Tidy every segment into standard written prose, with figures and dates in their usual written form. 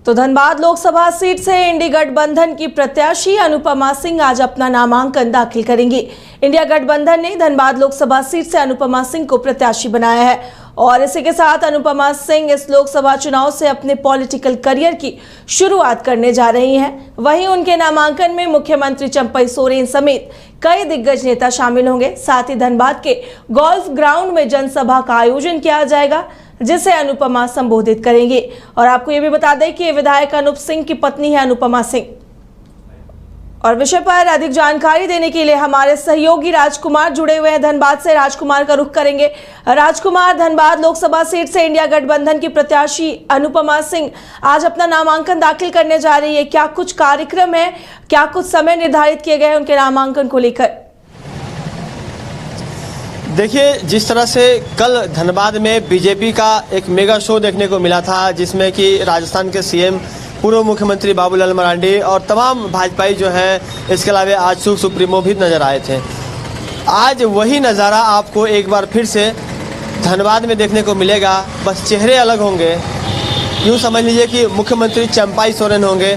तो धनबाद लोकसभा सीट से इंडी गठबंधन की प्रत्याशी अनुपमा सिंह आज अपना नामांकन दाखिल करेंगी। इंडिया गठबंधन ने धनबाद लोकसभा सीट से अनुपमा सिंह को प्रत्याशी बनाया है और इसी के साथ अनुपमा सिंह इस लोकसभा चुनाव से अपने पॉलिटिकल करियर की शुरुआत करने जा रही हैं। वहीं उनके नामांकन में मुख्यमंत्री चंपई सोरेन समेत कई दिग्गज नेता शामिल होंगे। साथ ही धनबाद के गोल्फ ग्राउंड में जनसभा का आयोजन किया जाएगा जिसे अनुपमा संबोधित करेंगी। और आपको ये भी बता दें कि विधायक अनूप सिंह की पत्नी है अनुपमा सिंह। और विषय पर अधिक जानकारी देने के लिए हमारे सहयोगी राजकुमार जुड़े हुए हैं धनबाद से। राजकुमार का रुख करेंगे। राजकुमार, धनबाद लोकसभा सीट से इंडिया गठबंधन की प्रत्याशी अनुपमा सिंह आज अपना नामांकन दाखिल करने जा रही है। क्या कुछ कार्यक्रम है, क्या कुछ समय निर्धारित किए गए हैं उनके नामांकन को लेकर? देखिए, जिस तरह से कल धनबाद में बीजेपी का एक मेगा शो देखने को मिला था जिसमें कि राजस्थान के सीएम पूर्व मुख्यमंत्री बाबूलाल मरांडी और तमाम भाजपाई जो हैं, इसके अलावा आजसू सुप्रीमो भी नज़र आए थे। आज वही नज़ारा आपको एक बार फिर से धनबाद में देखने को मिलेगा, बस चेहरे अलग होंगे। यूँ समझ लीजिए कि मुख्यमंत्री चंपई सोरेन होंगे,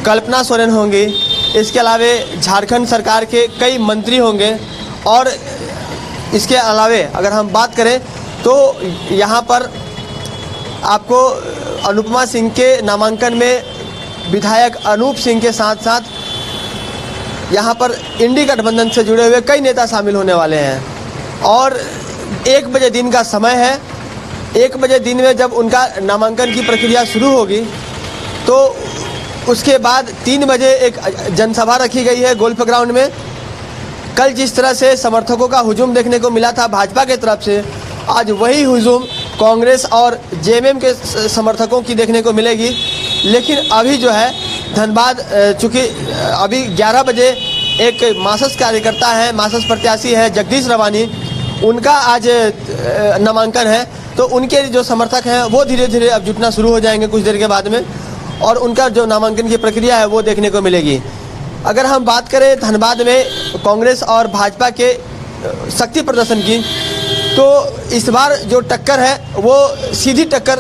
कल्पना सोरेन होंगी, इसके अलावा झारखंड सरकार के कई मंत्री होंगे और इसके अलावे अगर हम बात करें तो यहाँ पर आपको अनुपमा सिंह के नामांकन में विधायक अनूप सिंह के साथ साथ यहाँ पर इंडी गठबंधन से जुड़े हुए कई नेता शामिल होने वाले हैं। और 1 बजे दिन का समय है। 1 बजे दिन में जब उनका नामांकन की प्रक्रिया शुरू होगी तो उसके बाद 3 बजे एक जनसभा रखी गई है गोल्फ ग्राउंड में। कल जिस तरह से समर्थकों का हुजूम देखने को मिला था भाजपा की तरफ से, आज वही हुजूम कांग्रेस और जेएमएम के समर्थकों की देखने को मिलेगी। लेकिन अभी जो है धनबाद, चूँकि अभी 11 बजे एक मार्क्सिस्ट कार्यकर्ता है, मार्क्सिस्ट प्रत्याशी है जगदीश रवानी, उनका आज नामांकन है। तो उनके जो समर्थक हैं वो धीरे धीरे अब जुटना शुरू हो जाएंगे कुछ देर के बाद में, और उनका जो नामांकन की प्रक्रिया है वो देखने को मिलेगी। अगर हम बात करें धनबाद में कांग्रेस और भाजपा के शक्ति प्रदर्शन की, तो इस बार जो टक्कर है वो सीधी टक्कर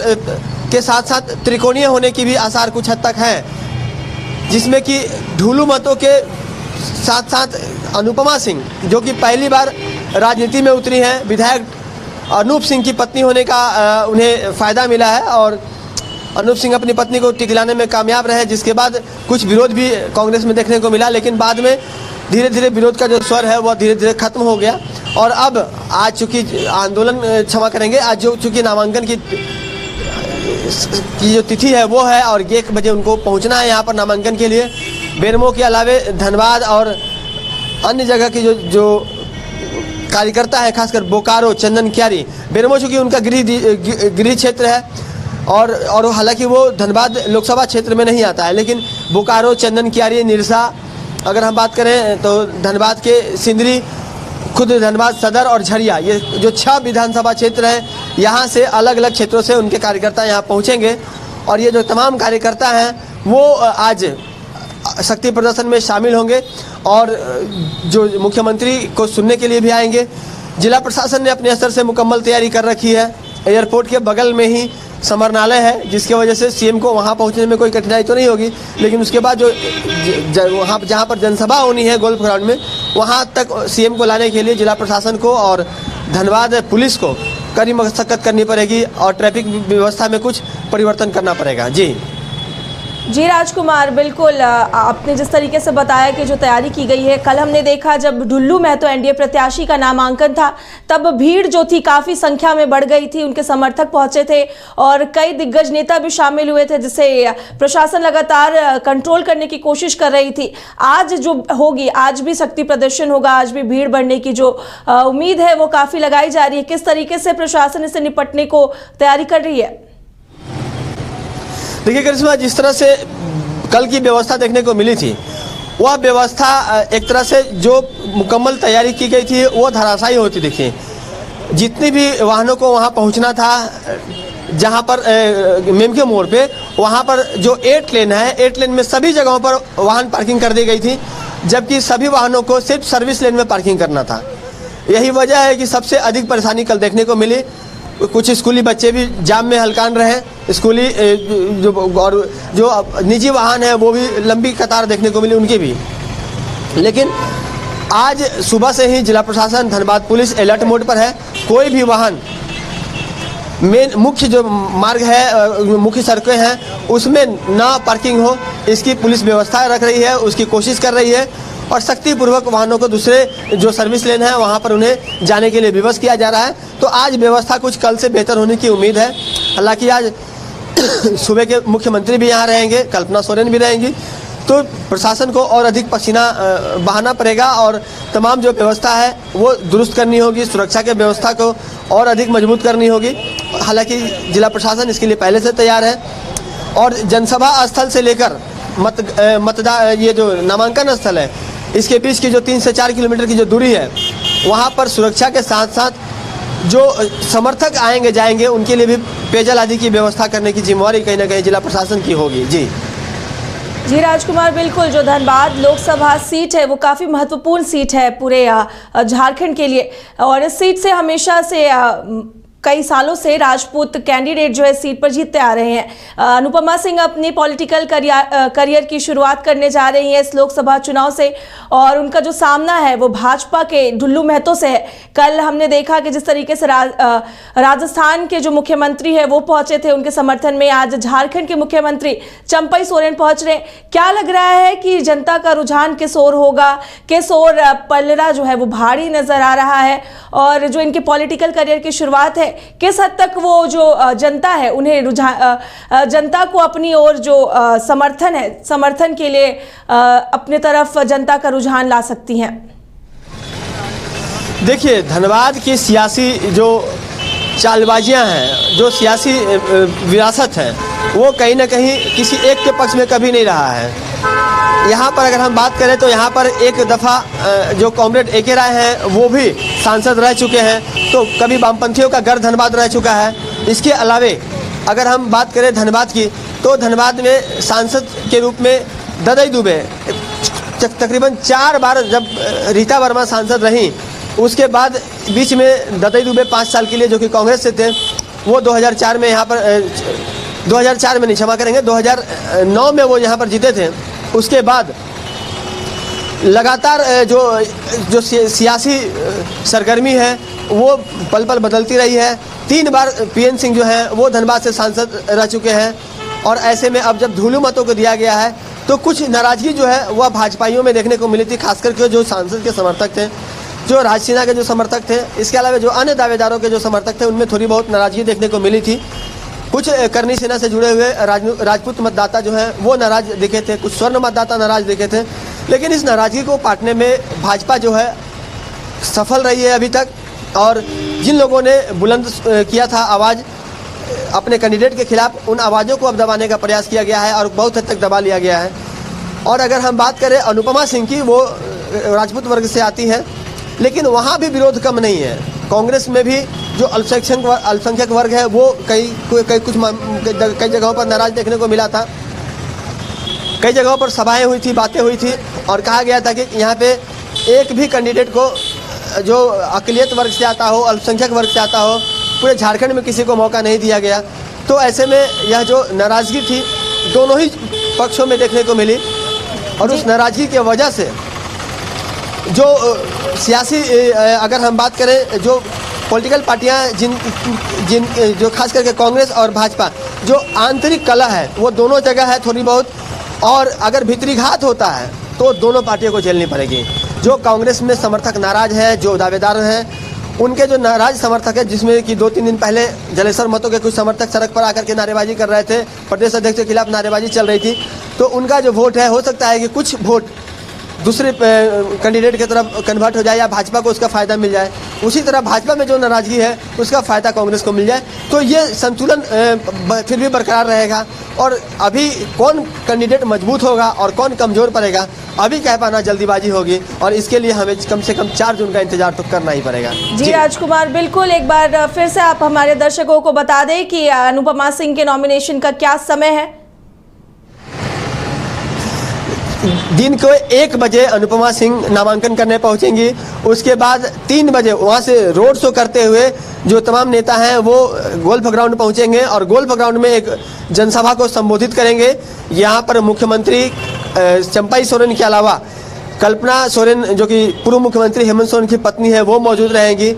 के साथ साथ त्रिकोणीय होने की भी आसार कुछ हद तक हैं, जिसमें कि ढूलू मतों के साथ साथ अनुपमा सिंह जो कि पहली बार राजनीति में उतरी हैं, विधायक अनूप सिंह की पत्नी होने का उन्हें फ़ायदा मिला है और अनूप सिंह अपनी पत्नी को टिकलाने में कामयाब रहे, जिसके बाद कुछ विरोध भी कांग्रेस में देखने को मिला। लेकिन बाद में धीरे धीरे विरोध का जो स्वर है वह धीरे धीरे खत्म हो गया। और अब आज चूँकि आंदोलन, क्षमा करेंगे, आज जो चूँकि नामांकन की जो तिथि है वो है और 1 बजे उनको पहुंचना है यहाँ पर नामांकन के लिए। बेरमो के अलावे धनबाद और अन्य जगह की जो कार्यकर्ता है, खासकर बोकारो, चंदन क्यारी, बेरमो चूँकि उनका गृह क्षेत्र है और हालांकि वो धनबाद लोकसभा क्षेत्र में नहीं आता है, लेकिन बोकारो, चंदन क्यारी, निरसा, अगर हम बात करें तो धनबाद के सिंदरी, खुद धनबाद सदर और झरिया, ये जो 6 विधानसभा क्षेत्र हैं, यहाँ से अलग अलग क्षेत्रों से उनके कार्यकर्ता यहाँ पहुँचेंगे। और ये जो तमाम कार्यकर्ता हैं वो आज शक्ति प्रदर्शन में शामिल होंगे और जो मुख्यमंत्री को सुनने के लिए भी आएंगे। जिला प्रशासन ने अपने स्तर से मुकम्मल तैयारी कर रखी है। एयरपोर्ट के बगल में ही समरनालय है, जिसकी वजह से सीएम को वहां पहुंचने में कोई कठिनाई तो नहीं होगी। लेकिन उसके बाद वहां जहां पर जनसभा होनी है गोल्फ ग्राउंड में, वहां तक सीएम को लाने के लिए जिला प्रशासन को और धनबाद पुलिस को कड़ी मशक्कत करनी पड़ेगी और ट्रैफिक व्यवस्था में कुछ परिवर्तन करना पड़ेगा। जी राजकुमार, बिल्कुल आपने जिस तरीके से बताया कि जो तैयारी की गई है, कल हमने देखा जब ढुल्लू महतो एनडीए प्रत्याशी का नामांकन था तब भीड़ जो थी काफ़ी संख्या में बढ़ गई थी, उनके समर्थक पहुंचे थे और कई दिग्गज नेता भी शामिल हुए थे, जिसे प्रशासन लगातार कंट्रोल करने की कोशिश कर रही थी। आज जो होगी, आज भी शक्ति प्रदर्शन होगा, आज भी भीड़ बढ़ने की जो उम्मीद है वो काफ़ी लगाई जा रही है। किस तरीके से प्रशासन इससे निपटने को तैयारी कर रही है? देखिए करिश्मा, जिस तरह से कल की व्यवस्था देखने को मिली थी, वह व्यवस्था एक तरह से जो मुकम्मल तैयारी की गई थी वो धराशायी होती दिखी। जितनी भी वाहनों को वहां पहुंचना था, जहां पर मेम के मोड़ पे, वहां पर जो 8 लेन है, 8 लेन में सभी जगहों पर वाहन पार्किंग कर दी गई थी, जबकि सभी वाहनों को सिर्फ सर्विस लेन में पार्किंग करना था। यही वजह है कि सबसे अधिक परेशानी कल देखने को मिली। कुछ स्कूली बच्चे भी जाम में हलकान रहे। स्कूली और जो निजी वाहन है वो भी लंबी कतार देखने को मिली उनकी भी। लेकिन आज सुबह से ही जिला प्रशासन, धनबाद पुलिस अलर्ट मोड पर है। कोई भी वाहन मेन मुख्य जो मार्ग है, मुख्य सड़कें हैं, उसमें ना पार्किंग हो, इसकी पुलिस व्यवस्था रख रही है, उसकी कोशिश कर रही है। और सख्तीपूर्वक वाहनों को दूसरे जो सर्विस लेन है वहाँ पर उन्हें जाने के लिए विवश किया जा रहा है। तो आज व्यवस्था कुछ कल से बेहतर होने की उम्मीद है। हालांकि आज सूबे के मुख्यमंत्री भी यहाँ रहेंगे, कल्पना सोरेन भी रहेंगी, तो प्रशासन को और अधिक पसीना बहाना पड़ेगा और तमाम जो व्यवस्था है वो दुरुस्त करनी होगी, सुरक्षा के व्यवस्था को और अधिक मजबूत करनी होगी। हालांकि जिला प्रशासन इसके लिए पहले से तैयार है और जनसभा स्थल से लेकर ये जो नामांकन स्थल है इसके बीच की जो 3 से 4 किलोमीटर की जो दूरी है वहाँ पर सुरक्षा के साथ साथ जो समर्थक आएंगे जाएंगे उनके लिए भी पेयजल आदि की व्यवस्था करने की जिम्मेवारी कहीं ना कहीं जिला प्रशासन की होगी। जी राजकुमार, बिल्कुल जो धनबाद लोकसभा सीट है वो काफ़ी महत्वपूर्ण सीट है पूरे झारखंड के लिए और इस सीट से हमेशा से कई सालों से राजपूत कैंडिडेट जो है सीट पर जीतते आ रहे हैं। अनुपमा सिंह अपनी पॉलिटिकल करियर की शुरुआत करने जा रही हैं इस लोकसभा चुनाव से और उनका जो सामना है वो भाजपा के ढुल्लू महतो से है। कल हमने देखा कि जिस तरीके से राजस्थान के जो मुख्यमंत्री है वो पहुंचे थे उनके समर्थन में, आज झारखंड के मुख्यमंत्री चंपई सोरेन पहुंच रहे। क्या लग रहा है कि जनता का रुझान किस ओर होगा, किस ओर पलड़ा जो है वो भारी नजर आ रहा है और जो इनके पॉलिटिकल करियर की शुरुआत है किस हद तक वो जो जनता है उन्हें जनता को अपनी ओर जो समर्थन के लिए अपने तरफ जनता का रुझान ला सकती हैं? देखिए, धनबाद की सियासी जो चालबाजियां हैं, जो सियासी विरासत है वो कहीं ना कहीं किसी एक के पक्ष में कभी नहीं रहा है। यहाँ पर अगर हम बात करें तो यहाँ पर एक दफ़ा जो कॉमरेड ए.के. राय हैं वो भी सांसद रह चुके हैं, तो कभी वामपंथियों का गढ़ धनबाद रह चुका है। इसके अलावे अगर हम बात करें धनबाद की तो धनबाद में सांसद के रूप में ददई दुबे तकरीबन 4 बार, जब रीता वर्मा सांसद रहीं उसके बाद बीच में ददई दुबे 5 साल के लिए जो कि कांग्रेस से थे वो 2004 में यहाँ पर 2004 में नहीं, क्षमा करेंगे, 2009 में वो यहाँ पर जीते थे। उसके बाद लगातार जो सियासी सरगर्मी है वो पल पल बदलती रही है। 3 बार पीएन सिंह जो है वो धनबाद से सांसद रह चुके हैं और ऐसे में अब जब ढुलू मतों को दिया गया है तो कुछ नाराज़गी जो है वह भाजपाइयों में देखने को मिली थी, खासकर के जो सांसद के समर्थक थे, जो राजसेना के जो समर्थक थे, इसके अलावा जो अन्य दावेदारों के जो समर्थक थे उनमें थोड़ी बहुत नाराज़गी देखने को मिली थी। कुछ करनी सेना से जुड़े हुए राजपूत मतदाता जो हैं वो नाराज दिखे थे, कुछ स्वर्ण मतदाता नाराज दिखे थे, लेकिन इस नाराज़गी को पाटने में भाजपा जो है सफल रही है अभी तक। और जिन लोगों ने बुलंद किया था आवाज़ अपने कैंडिडेट के खिलाफ, उन आवाज़ों को अब दबाने का प्रयास किया गया है और बहुत हद तक दबा लिया गया है। और अगर हम बात करें अनुपमा सिंह की, वो राजपूत वर्ग से आती हैं, लेकिन वहाँ भी विरोध कम नहीं है। कांग्रेस में भी जो अल्पसंख्यक वर्ग है वो कई जगहों पर नाराज देखने को मिला था। कई जगहों पर सभाएं हुई थी, बातें हुई थी और कहा गया था कि यहाँ पे एक भी कैंडिडेट को जो अक़लियत वर्ग से आता हो, अल्पसंख्यक वर्ग से आता हो, पूरे झारखंड में किसी को मौका नहीं दिया गया। तो ऐसे में यह जो नाराज़गी थी दोनों ही पक्षों में देखने को मिली और उस नाराज़गी की वजह से जो सियासी अगर हम बात करें जो पॉलिटिकल पार्टियां जिन जो खास करके कांग्रेस और भाजपा, जो आंतरिक कलह है वो दोनों जगह है थोड़ी बहुत, और अगर भीतरी घात होता है तो दोनों पार्टियों को झेलनी पड़ेगी। जो कांग्रेस में समर्थक नाराज है, जो दावेदार हैं, उनके जो नाराज समर्थक है, जिसमें कि 2-3 दिन पहले जलेसर मतों के कुछ समर्थक सड़क पर आकर के नारेबाजी कर रहे थे, प्रदेश अध्यक्ष के खिलाफ नारेबाजी चल रही थी, तो उनका जो वोट है हो सकता है कि कुछ वोट दूसरे कैंडिडेट की तरफ कन्वर्ट हो जाए या भाजपा को उसका फ़ायदा मिल जाए। उसी तरह भाजपा में जो नाराज़गी है उसका फ़ायदा कांग्रेस को मिल जाए, तो ये संतुलन फिर भी बरकरार रहेगा। और अभी कौन कैंडिडेट मजबूत होगा और कौन कमज़ोर पड़ेगा अभी कह पाना जल्दीबाजी होगी, और इसके लिए हमें कम से कम 4 जून का इंतजार तो करना ही पड़ेगा। जी राजकुमार, बिल्कुल एक बार फिर से आप हमारे दर्शकों को बता दें कि अनुपमा सिंह के नॉमिनेशन का क्या समय है। दिन को 1 बजे अनुपमा सिंह नामांकन करने पहुंचेंगी। उसके बाद 3 बजे वहां से रोड शो करते हुए जो तमाम नेता हैं वो गोल्फ ग्राउंड पहुंचेंगे और गोल्फ ग्राउंड में एक जनसभा को संबोधित करेंगे। यहाँ पर मुख्यमंत्री चंपाई सोरेन के अलावा कल्पना सोरेन जो कि पूर्व मुख्यमंत्री हेमंत सोरेन की पत्नी है वो मौजूद रहेंगी।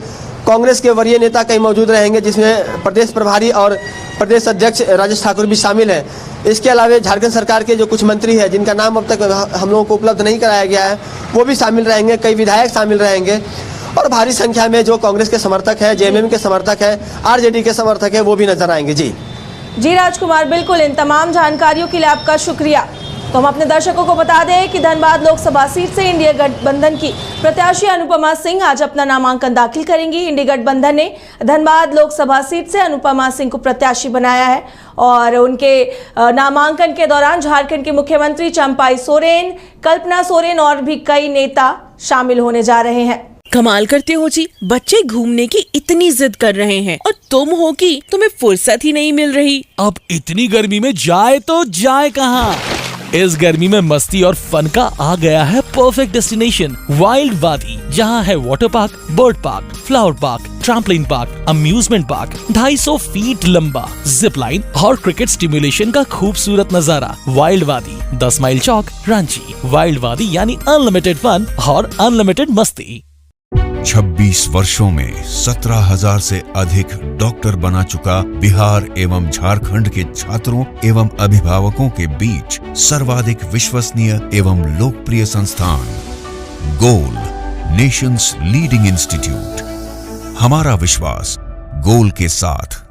कांग्रेस के वरीय नेता कई मौजूद रहेंगे, जिसमें प्रदेश प्रभारी और प्रदेश अध्यक्ष राजेश ठाकुर भी शामिल हैं। इसके अलावा झारखंड सरकार के जो कुछ मंत्री हैं जिनका नाम अब तक हम लोगों को उपलब्ध नहीं कराया गया है वो भी शामिल रहेंगे, कई विधायक शामिल रहेंगे और भारी संख्या में जो कांग्रेस के समर्थक हैं, जेएमएम के समर्थक हैं, आरजेडी के समर्थक हैं वो भी नजर आएंगे। जी राजकुमार, बिल्कुल इन तमाम जानकारियों के लिए आपका शुक्रिया। तो हम अपने दर्शकों को बता दें कि धनबाद लोकसभा सीट से इंडिया गठबंधन की प्रत्याशी अनुपमा सिंह आज अपना नामांकन दाखिल करेंगी। इंडिया गठबंधन ने धनबाद लोकसभा सीट से अनुपमा सिंह को प्रत्याशी बनाया है और उनके नामांकन के दौरान झारखंड के मुख्यमंत्री चंपाई सोरेन, कल्पना सोरेन और भी कई नेता शामिल होने जा रहे हैं। कमाल करते हो जी, बच्चे घूमने की इतनी जिद कर रहे हैं और तुम हो कि तुम्हें फुर्सत ही नहीं मिल रही। अब इतनी गर्मी में जाए तो जाए कहाँ? इस गर्मी में मस्ती और फन का आ गया है परफेक्ट डेस्टिनेशन वाइल्ड वादी, जहाँ है water park, bird park, flower park, trampoline park, amusement park, 250 feet लंबा, जिप लाइन और क्रिकेट स्टिमुलेशन का खूबसूरत नजारा। वाइल्ड वादी, 10 माइल चौक, रांची। वाइल्ड वादी यानी अनलिमिटेड फन और अनलिमिटेड मस्ती। 26 वर्षों में 17,000 से अधिक डॉक्टर बना चुका बिहार एवं झारखंड के छात्रों एवं अभिभावकों के बीच सर्वाधिक विश्वसनीय एवं लोकप्रिय संस्थान गोल, नेशंस लीडिंग इंस्टीट्यूट। हमारा विश्वास गोल के साथ।